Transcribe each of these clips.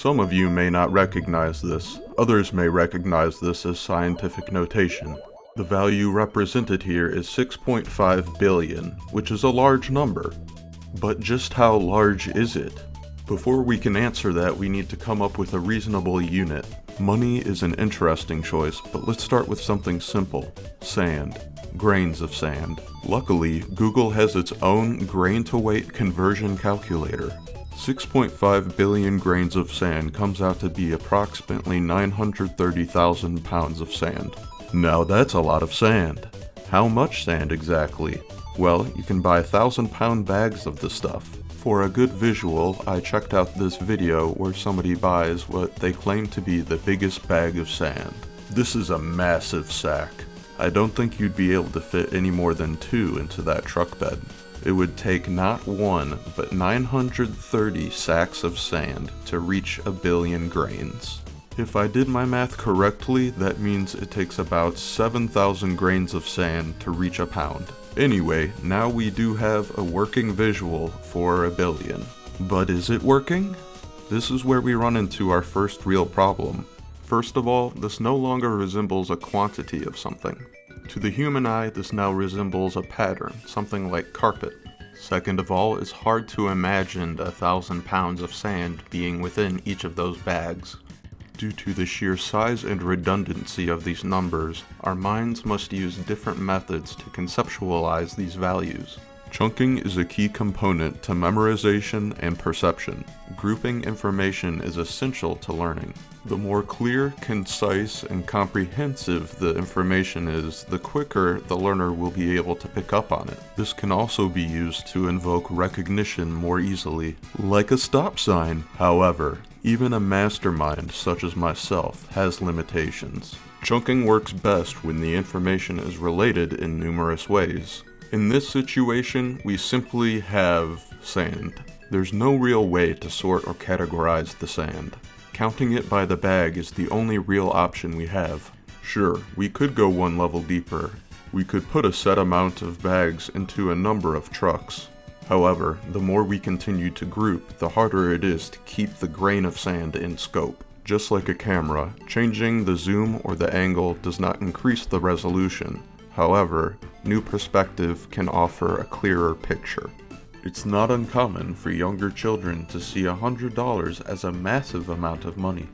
Some of you may not recognize this, others may recognize this as scientific notation. The value represented here is 6.5 billion, which is a large number. But just how large is it? Before we can answer that, we need to come up with a reasonable unit. Money is an interesting choice, but let's start with something simple. Sand. Grains of sand. Luckily, Google has its own grain-to-weight conversion calculator. 6.5 billion grains of sand comes out to be approximately 930,000 pounds of sand. Now that's a lot of sand. How much sand exactly? Well, you can buy 1,000-pound bags of the stuff. For a good visual, I checked out this video where somebody buys what they claim to be the biggest bag of sand. This is a massive sack. I don't think you'd be able to fit any more than 2 into that truck bed. It would take not 1, but 930 sacks of sand to reach a billion grains. If I did my math correctly, that means it takes about 7,000 grains of sand to reach a pound. Anyway, now we do have a working visual for a billion. But is it working? This is where we run into our first real problem. First of all, this no longer resembles a quantity of something. To the human eye, this now resembles a pattern, something like carpet. Second of all, it's hard to imagine 1,000 pounds of sand being within each of those bags. Due to the sheer size and redundancy of these numbers, our minds must use different methods to conceptualize these values. Chunking is a key component to memorization and perception. Grouping information is essential to learning. The more clear, concise, and comprehensive the information is, the quicker the learner will be able to pick up on it. This can also be used to invoke recognition more easily, like a stop sign. However, even a mastermind such as myself has limitations. Chunking works best when the information is related in numerous ways. In this situation, we simply have sand. There's no real way to sort or categorize the sand. Counting it by the bag is the only real option we have. Sure, we could go one level deeper. We could put a set amount of bags into a number of trucks. However, the more we continue to group, the harder it is to keep the grain of sand in scope. Just like a camera, changing the zoom or the angle does not increase the resolution. However, new perspective can offer a clearer picture. It's not uncommon for younger children to see $100 as a massive amount of money.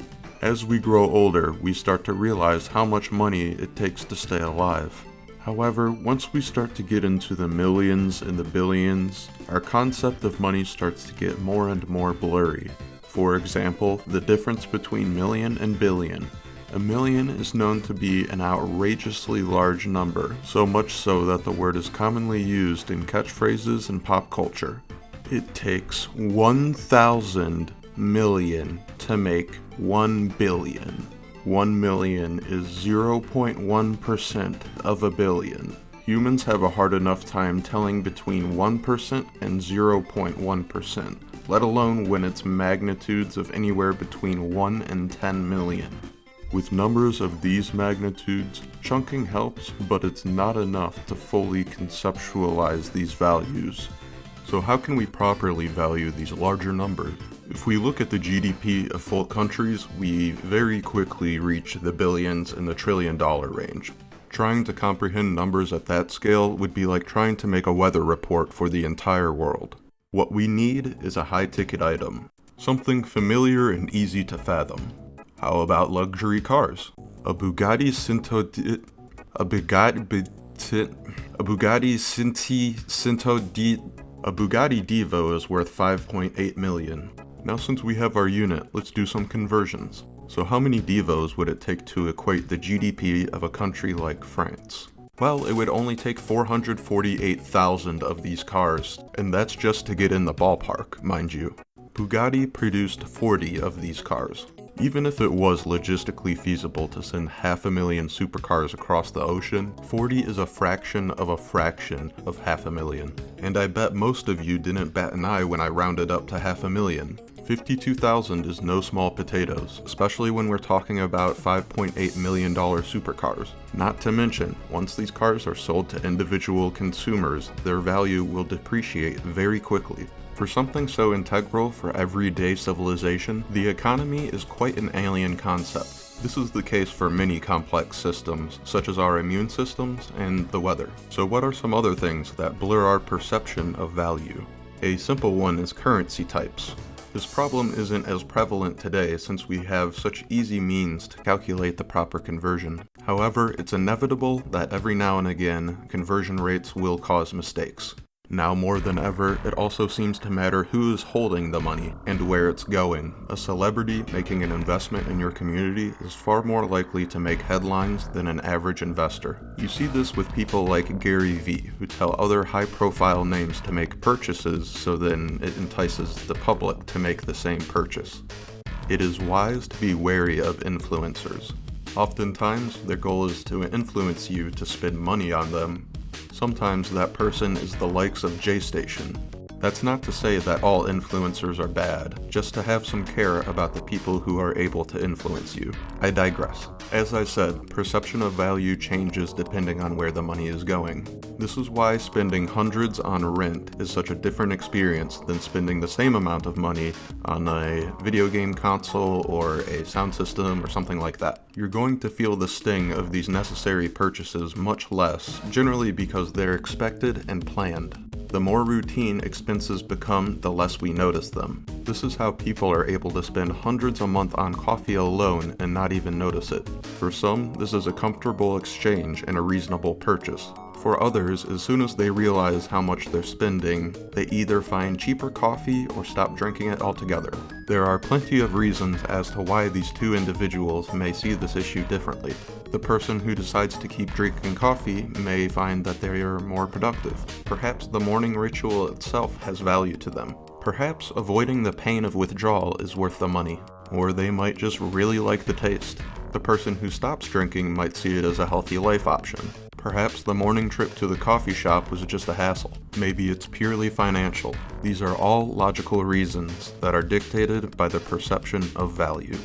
As we grow older, we start to realize how much money it takes to stay alive. However, once we start to get into the millions and the billions, our concept of money starts to get more and more blurry. For example, the difference between million and billion. A million is known to be an outrageously large number, so much so that the word is commonly used in catchphrases and pop culture. It takes 1,000 million to make 1 billion. 1 million is 0.1% of a billion. Humans have a hard enough time telling between 1% and 0.1%, let alone when it's magnitudes of anywhere between 1 and 10 million. With numbers of these magnitudes, chunking helps, but it's not enough to fully conceptualize these values. So how can we properly value these larger numbers? If we look at the GDP of full countries, we very quickly reach the billions and the trillion-dollar range. Trying to comprehend numbers at that scale would be like trying to make a weather report for the entire world. What we need is a high-ticket item, something familiar and easy to fathom. How about luxury cars? A Bugatti Divo is worth 5.8 million. Now since we have our unit, let's do some conversions. So how many Divos would it take to equate the GDP of a country like France? Well, it would only take 448,000 of these cars, and that's just to get in the ballpark, mind you. Bugatti produced 40 of these cars. Even if it was logistically feasible to send 500,000 supercars across the ocean, 40 is a fraction of 500,000. And I bet most of you didn't bat an eye when I rounded up to 500,000. 52,000 is no small potatoes, especially when we're talking about $5.8 million supercars. Not to mention, once these cars are sold to individual consumers, their value will depreciate very quickly. For something so integral for everyday civilization, the economy is quite an alien concept. This is the case for many complex systems, such as our immune systems and the weather. So what are some other things that blur our perception of value? A simple one is currency types. This problem isn't as prevalent today since we have such easy means to calculate the proper conversion. However, it's inevitable that every now and again, conversion rates will cause mistakes. Now more than ever, it also seems to matter who is holding the money and where it's going. A celebrity making an investment in your community is far more likely to make headlines than an average investor. You see this with people like Gary Vee, who tell other high-profile names to make purchases so then it entices the public to make the same purchase. It is wise to be wary of influencers. Oftentimes, their goal is to influence you to spend money on them. Sometimes that person is the likes of J-Station. That's not to say that all influencers are bad, just to have some care about the people who are able to influence you. I digress. As I said, perception of value changes depending on where the money is going. This is why spending hundreds on rent is such a different experience than spending the same amount of money on a video game console or a sound system or something like that. You're going to feel the sting of these necessary purchases much less, generally because they're expected and planned. The more routine expenses become, the less we notice them. This is how people are able to spend hundreds a month on coffee alone and not even notice it. For some, this is a comfortable exchange and a reasonable purchase. For others, as soon as they realize how much they're spending, they either find cheaper coffee or stop drinking it altogether. There are plenty of reasons as to why these two individuals may see this issue differently. The person who decides to keep drinking coffee may find that they are more productive. Perhaps the morning ritual itself has value to them. Perhaps avoiding the pain of withdrawal is worth the money. Or they might just really like the taste. The person who stops drinking might see it as a healthy life option. Perhaps the morning trip to the coffee shop was just a hassle. Maybe it's purely financial. These are all logical reasons that are dictated by the perception of value.